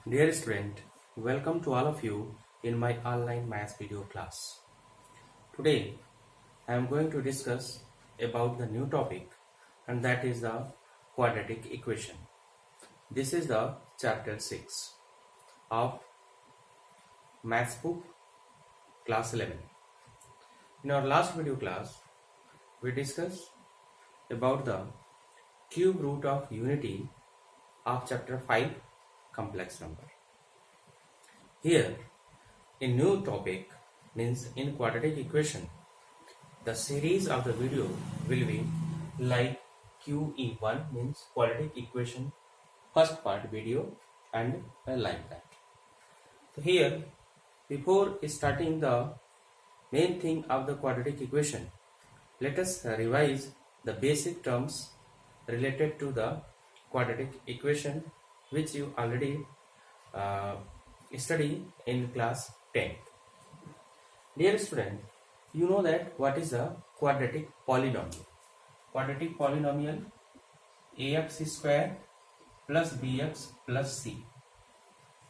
Dear student, welcome to all of you in my online maths video class. Today I am going to discuss about the new topic, and that is the quadratic equation. This is the chapter 6 of maths book class 11. In our last video class we discussed about the cube root of unity of chapter 5 complex number. Here in new topic means in quadratic equation, the series of the video will be like QE1 means quadratic equation first part video and like that. So here before starting the main thing of the quadratic equation, let us revise the basic terms related to the quadratic equation which you already study in class 10. Dear student, you know that what is a quadratic polynomial? Quadratic polynomial ax square plus bx plus c,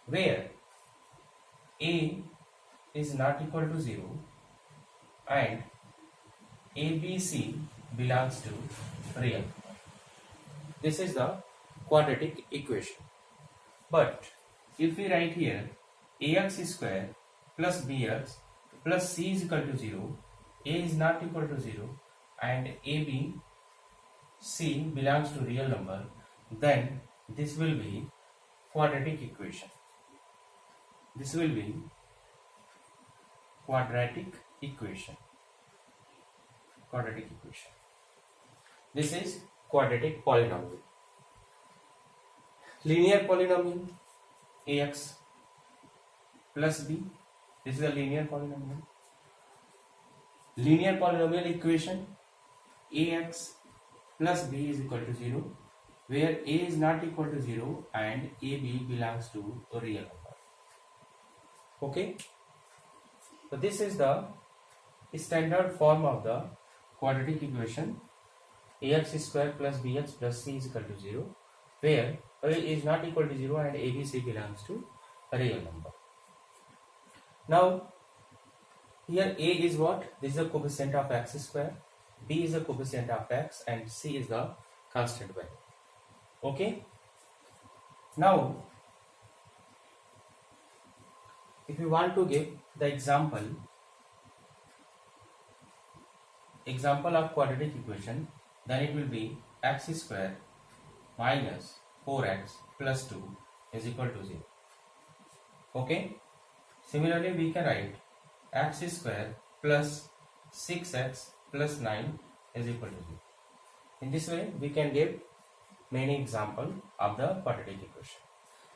where a is not equal to 0 and abc belongs to real. This is the quadratic equation. But if we write here ax square plus bx plus c is equal to 0, a is not equal to 0 and ab c belongs to real number, then this will be quadratic equation. This will be quadratic equation. Quadratic equation. This is quadratic polynomial. Linear polynomial ax plus b. This is a linear polynomial. Linear polynomial equation ax plus b is equal to 0, where a is not equal to 0 and ab belongs to a real number. Okay. So this is the standard form of the quadratic equation ax square plus bx plus c is equal to 0, where a is not equal to 0 and abc belongs to a real number. Now here a is what? This is the coefficient of x square, b is the coefficient of x and c is the constant value. Okay. Now if you want to give the example of quadratic equation, then it will be x square minus 4x plus 2 is equal to 0. Okay. Similarly, we can write x square plus 6x plus 9 is equal to 0. In this way, we can give many examples of the quadratic equation.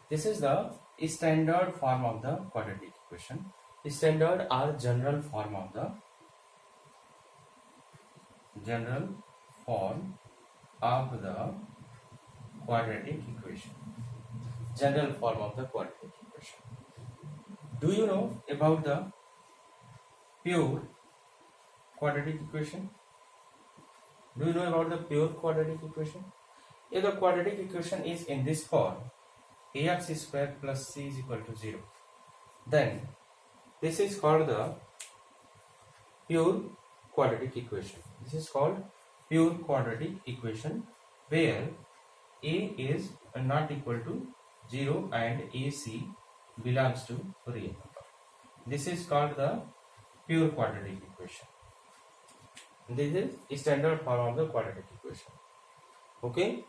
This is the standard form of the quadratic equation. Standard or general form of the quadratic equation. General form of the quadratic equation. Do you know about the pure quadratic equation? Do you know about the pure quadratic equation? If the quadratic equation is in this form, ax square plus c is equal to 0, then this is called the pure quadratic equation. This is called pure quadratic equation, where a is not equal to 0 and ac belongs to real number. This is called the pure quadratic equation. This is standard form of the quadratic equation. Okay.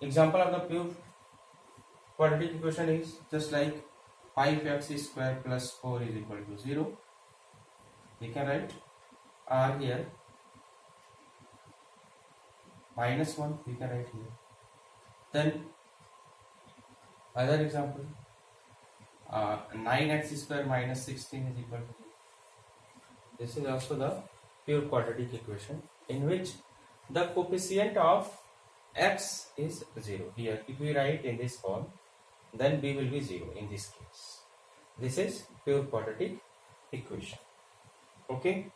Example of the pure quadratic equation is just like 5x square plus 4 is equal to 0. We can write r here minus 1, we can write here. Then other example, 9x square minus 16 is equal to 0. This is also the pure quadratic equation in which the coefficient of x is 0. Here if we write in this form, then b will be 0 in this case. This is pure quadratic equation. Okay.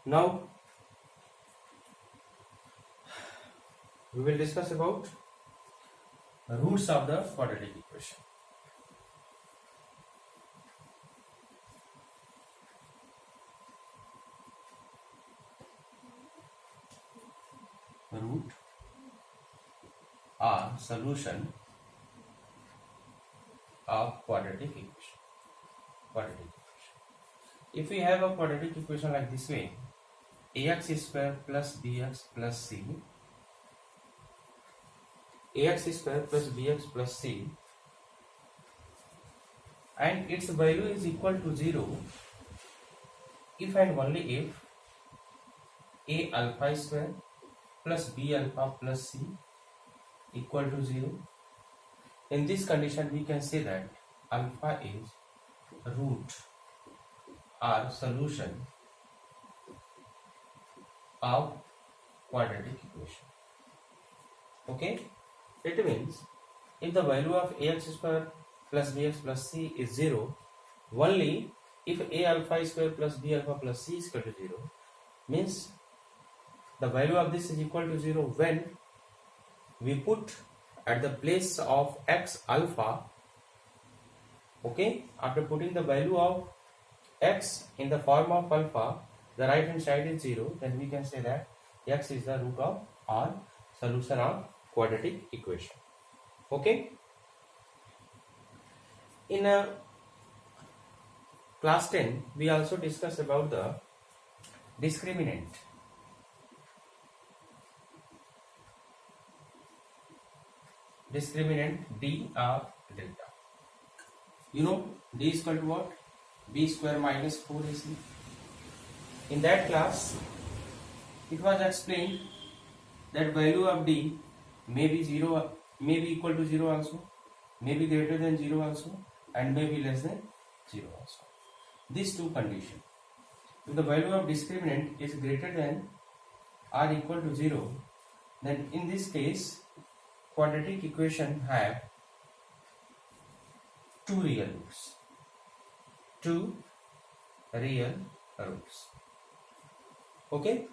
Now we will discuss about roots of the quadratic equation. Root or solution of quadratic equation. If we have a quadratic equation like this way, ax square plus bx plus c, ax square plus bx plus c, and its value is equal to 0 if and only if a alpha square plus b alpha plus c equal to 0. In this condition we can say that alpha is root or solution of quadratic equation. Okay, it means if the value of ax square plus bx plus c is 0 only if a alpha square plus b alpha plus c is equal to 0, means the value of this is equal to 0 when we put at the place of x alpha. Okay, after putting the value of x in the form of alpha, the right hand side is 0, then we can say that x is the root of or solution of quadratic equation. Okay, in class 10 we also discussed about the discriminant. Discriminant d or delta. You know d is equal to what? B square minus 4ac. In that class it was explained that value of d may be 0, may be equal to 0 also, may be greater than 0 also, and may be less than 0 also. These two conditions. If the value of discriminant is greater than or equal to 0, then in this case quadratic equation have two real roots. Two real roots. Okay?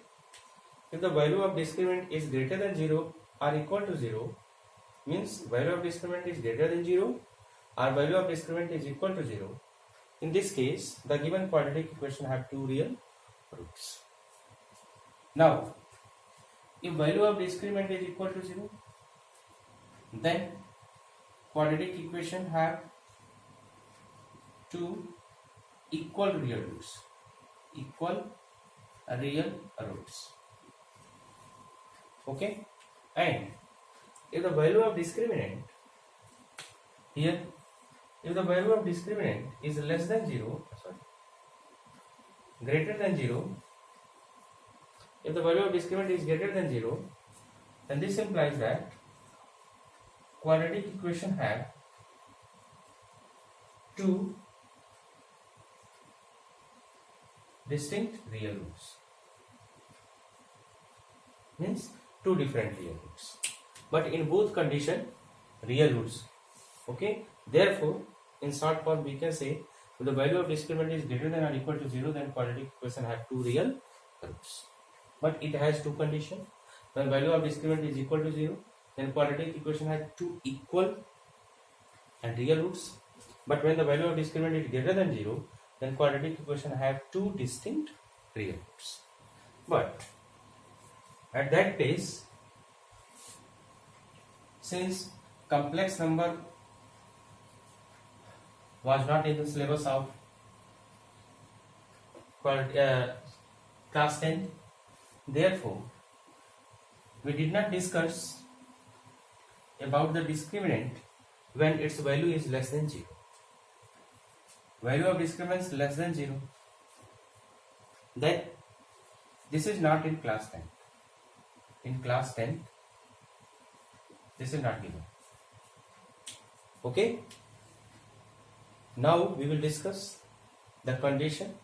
If the value of discriminant is greater than 0 or equal to 0, means value of discriminant is greater than 0 or value of discriminant is equal to 0. In this case, the given quadratic equation have two real roots. Now, if value of discriminant is equal to 0, then quadratic equation have two equal real roots. Equal real roots. Okay, and if the value of discriminant here, if the value of discriminant is less than 0, greater than 0, if the value of discriminant is greater than 0, then this implies that quadratic equation have two distinct real roots. Means two different real roots, but in both condition real roots. Okay, therefore in short form we can say if the value of discriminant is greater than or equal to 0, then quadratic equation have two real roots, but it has two conditions. When value of discriminant is equal to 0, then quadratic equation has two equal and real roots, but when the value of discriminant is greater than 0, then quadratic equation have two distinct real roots. But at that case, since complex number was not in the syllabus of class 10, therefore we did not discuss about the discriminant when its value is less than 0. Value of discriminant is less than 0, then this is not in class 10. In class 10 this is not given. Okay, now we will discuss the condition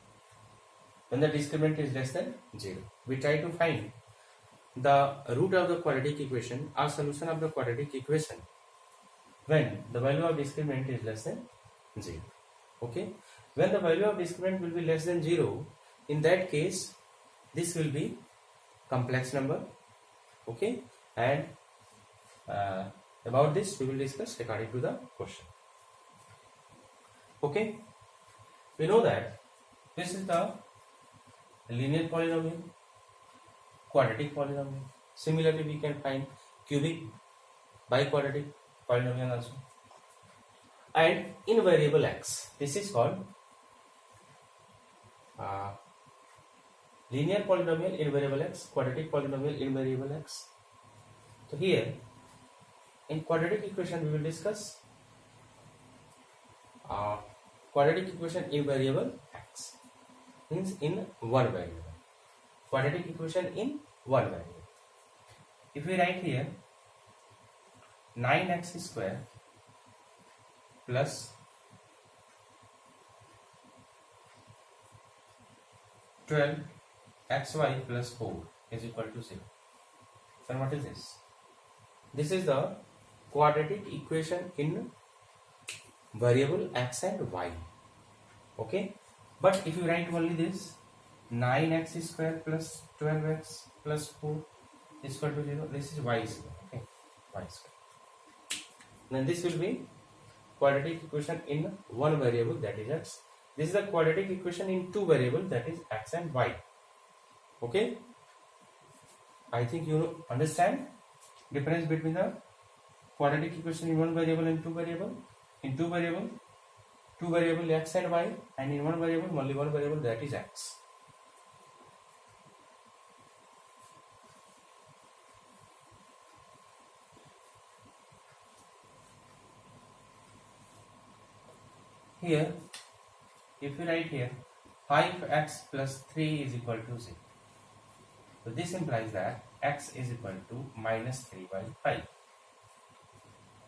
when the discriminant is less than 0. We try to find the root of the quadratic equation or solution of the quadratic equation when the value of discriminant is less than 0. Okay, when the value of discriminant will be less than 0, in that case this will be complex number. Okay, and About this we will discuss according to the question. Okay, we know that this is the linear polynomial, quadratic polynomial. Similarly, we can find cubic, biquadratic polynomial also, and invariable x. This is called linear polynomial invariable x, quadratic polynomial invariable x. So here in quadratic equation we will discuss quadratic equation invariable x, means in one variable. Quadratic equation in one variable. If we write here 9x square plus 12xy plus 4 is equal to 0. Then what is this? This is the quadratic equation in variable x and y. Okay, but if you write only this 9x square plus 12x plus 4 is equal to 0, this is y square. Okay, y square. Then this will be quadratic equation in one variable, that is x. This is the quadratic equation in two variables, that is x and y. Okay, I think you understand difference between the quadratic equation in one variable and two variable. In two variable x and y, and in one variable only one variable, that is x. Here if we write here 5x plus 3 is equal to 0, so this implies that x is equal to minus 3 by 5.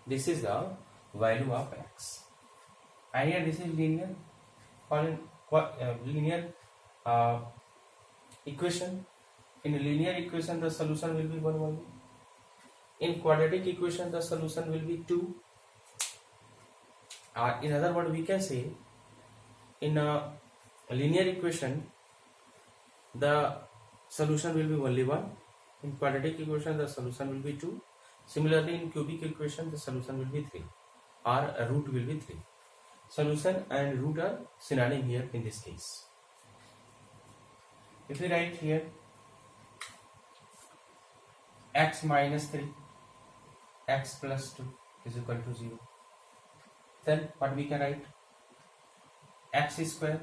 This is the value of x, and here this is linear equation. In a linear equation the solution will be 1 only. In quadratic equation the solution will be 2. In other words, we can say in a linear equation the solution will be only 1. In quadratic equation the solution will be 2. Similarly, in cubic equation the solution will be 3, or a root will be 3. Solution and root are synonym here in this case. If we write here x minus 3, x plus 2 is equal to 0, then what we can write? X square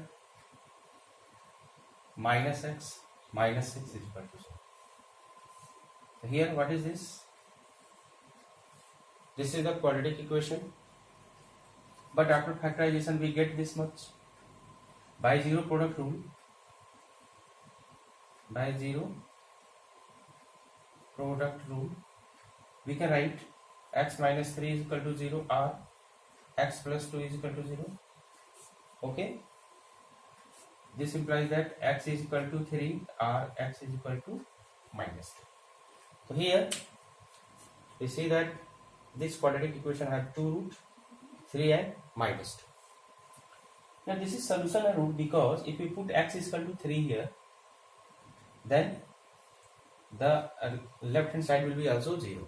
minus x minus 6 is equal to 0. So here what is this? This is the quadratic equation, but after factorization we get this much. By zero product rule, we can write x minus 3 is equal to 0 or x plus 2 is equal to 0. Okay, this implies that x is equal to 3 or x is equal to minus 3. So here we see that this quadratic equation has two roots, 3 and minus 2. Now this is solution and root, because if we put x is equal to 3 here, then the left hand side will be also 0,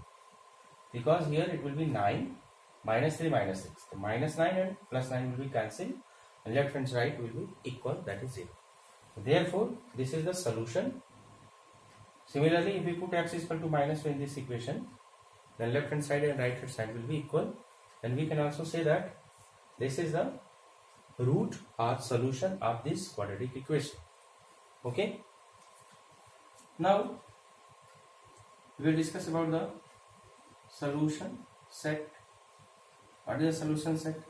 because here it will be 9 minus 3 minus 6. The minus 9 and plus 9 will be cancelled, and left hand side will be equal, that is 0. Therefore this is the solution. Similarly, if we put x is equal to minus 2 in this equation, then left hand side and right hand side will be equal, and we can also say that this is the root or solution of this quadratic equation. Okay, now we will discuss about the solution set. What is the solution set?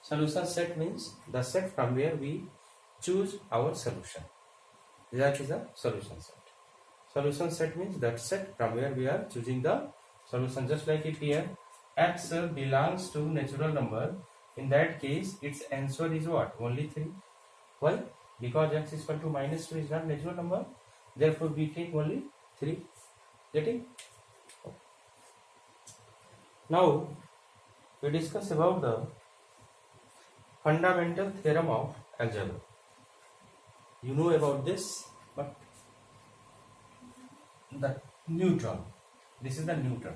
Solution set means the set from where we choose our solution. That is a solution set. Solution set means that set from where we are choosing the solution. Just like if here x belongs to natural number, in that case its answer is what? Only 3. Why? Because x is equal to minus 2 is not natural number, therefore we take only 3. Getting? Now we discuss about the fundamental theorem of algebra. You know about this, but the new term. This is the new term.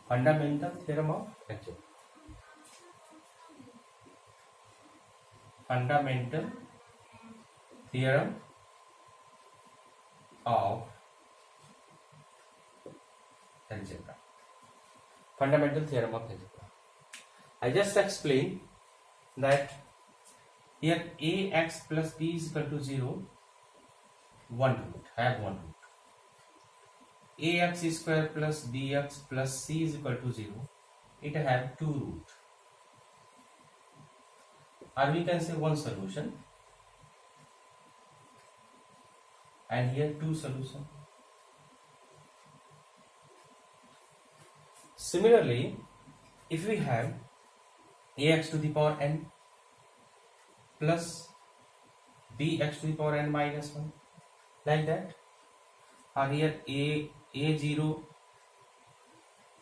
Fundamental theorem of algebra. Fundamental theorem of algebra. Fundamental theorem of algebra. I just explained that here ax plus b is equal to 0, one root, have one root. Ax square plus bx plus c is equal to 0, it have two root. Or we can say one solution, and here two solution. Similarly, if we have ax to the power n plus bx to the power n minus 1, like that, or here a0,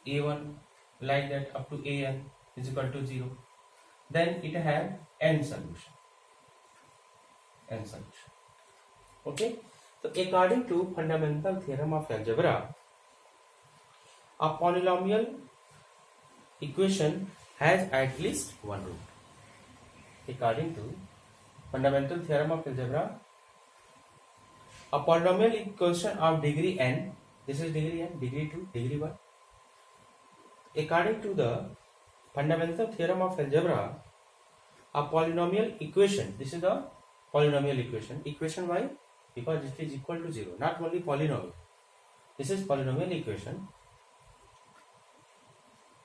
a1, like that up to an is equal to 0, then it have n solution. Okay, so according to fundamental theorem of algebra, a polynomial equation has at least one root. According to fundamental theorem of algebra, a polynomial equation of degree n, this is degree n, degree 2, degree 1. According to the fundamental theorem of algebra, a polynomial equation, this is the polynomial equation. Equation why? Because it is equal to 0. Not only polynomial, this is polynomial equation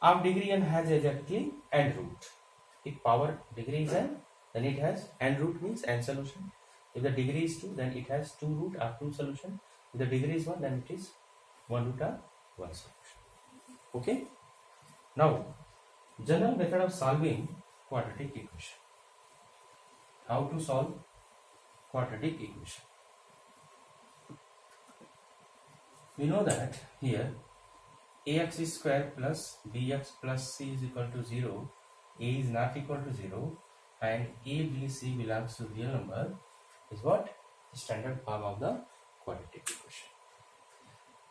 of degree n has exactly n root. If power degree is n, then it has n root, means n solution. If the degree is 2, then it has 2 root or 2 solution. If the degree is 1, then it is 1 root or 1 solution. Okay. Now, general method of solving quadratic equation. How to solve quadratic equation? We know that here ax square plus bx plus c is equal to 0, a is not equal to 0, and a, b, c belongs to real number is what? Standard form of the quadratic equation.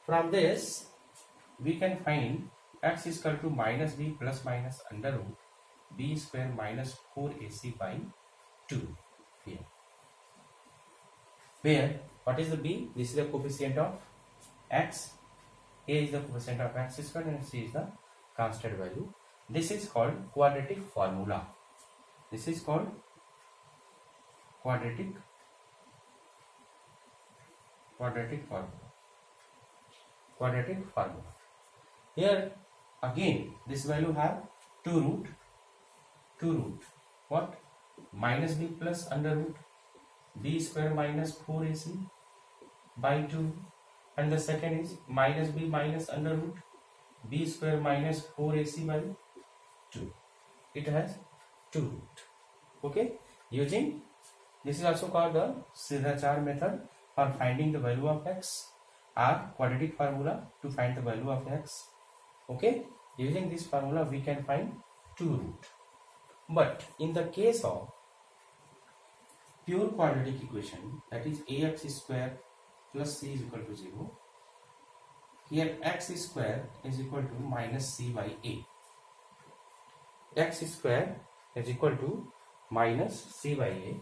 From this, we can find x is equal to minus b plus minus under root b square minus 4ac by 2 here. Where, what is the b? This is the coefficient of x, a is the coefficient of x square, and c is the constant value. This is called quadratic formula. This is called quadratic formula. Here again this value have two root. What? Minus b plus under root b square minus 4ac by 2, and the second is minus b minus under root b square minus 4ac by 2. It has two root. Okay, using this is also called the Sridhar method for finding the value of x, or quadratic formula to find the value of x. Okay, using this formula we can find two root. But in the case of pure quadratic equation, that is ax square plus c is equal to 0, here x square is equal to minus c by a. X square is equal to minus c by a,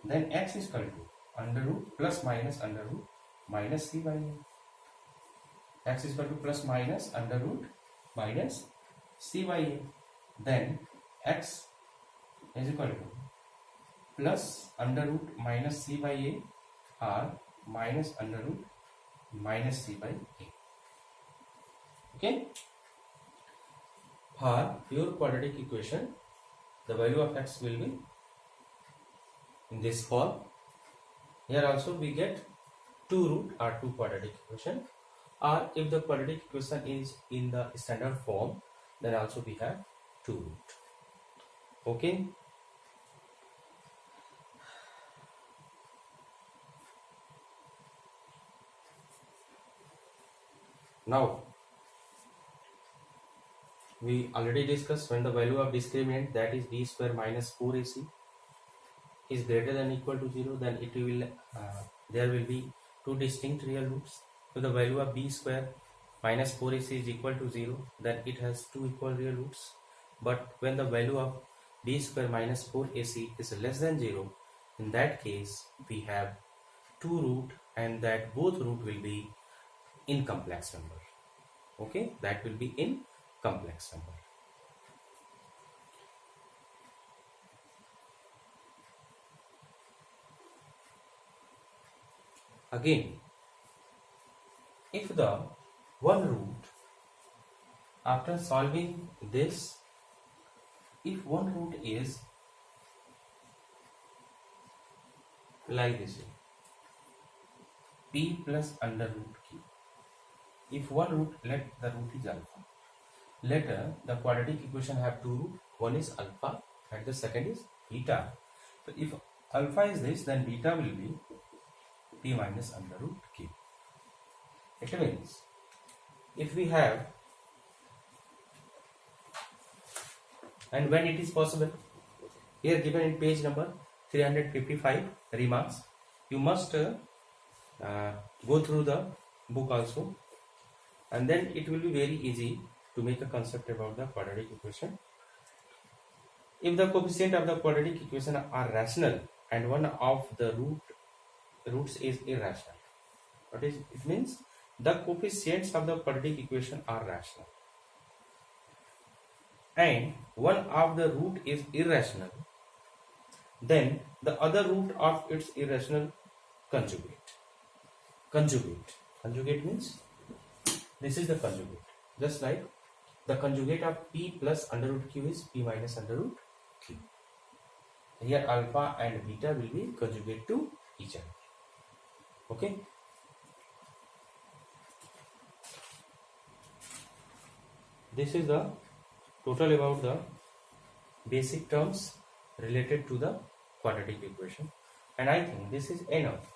then x is equal to under root plus minus under root minus c by a. X is equal to plus minus under root minus c by a, then x is equal to plus under root minus c by a or minus under root minus c by a. Okay. For pure quadratic equation, the value of x will be in this form. Here also we get two root or two quadratic equation, or if the quadratic equation is in the standard form, then also we have two root. Okay. Now we already discussed when the value of discriminant, that is b square minus 4ac, is greater than or equal to 0, then it will there will be two distinct real roots. So the value of b square minus 4ac is equal to 0, then it has two equal real roots. But when the value of b square minus 4ac is less than 0, in that case we have two root, and that both root will be in complex number. Okay, that will be in complex number. Again, if the one root, after solving this, if one root is like this, p plus under root q. If one root, let the root is alpha. Later, the quadratic equation have two roots. One is alpha and the second is beta. So if alpha is this, then beta will be p minus under root q. It means if we have, and when it is possible, here given in page number 355 remarks, you must go through the book also, and then it will be very easy to make a concept about the quadratic equation. If the coefficient of the quadratic equation are rational and one of the roots is irrational, what is it means? The coefficients of the quadratic equation are rational and one of the root is irrational, then the other root of its irrational conjugate. Conjugate means this is the conjugate. Just like the conjugate of p plus under root q is p minus under root q. Here alpha and beta will be conjugate to each other. Okay. This is the total about the basic terms related to the quadratic equation, and I think this is enough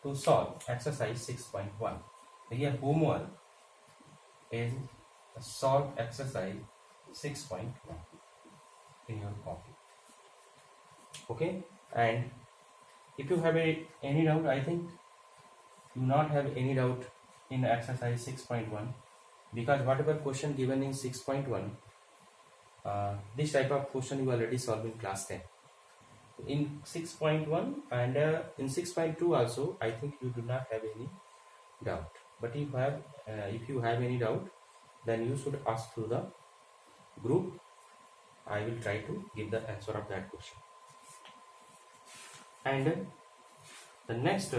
to solve exercise 6.1. Here homework is solve exercise 6.1 in your copy. Okay, and if you have any doubt, I think you not have any doubt in exercise 6.1, because whatever question given in 6.1, this type of question you already solved in class 10. In 6.1 and in 6.2 also, I think you do not have any doubt. But if you have any doubt, then you should ask through the group. I will try to give the answer of that question. And the next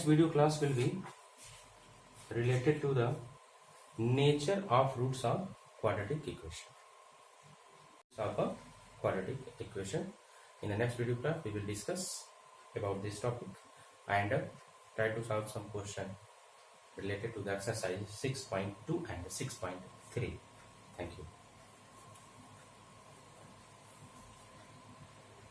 video class will be related to the nature of roots of quadratic equation. In the next video class, we will discuss about this topic and try to solve some question related to the exercise 6.2 and 6.3. Thank you.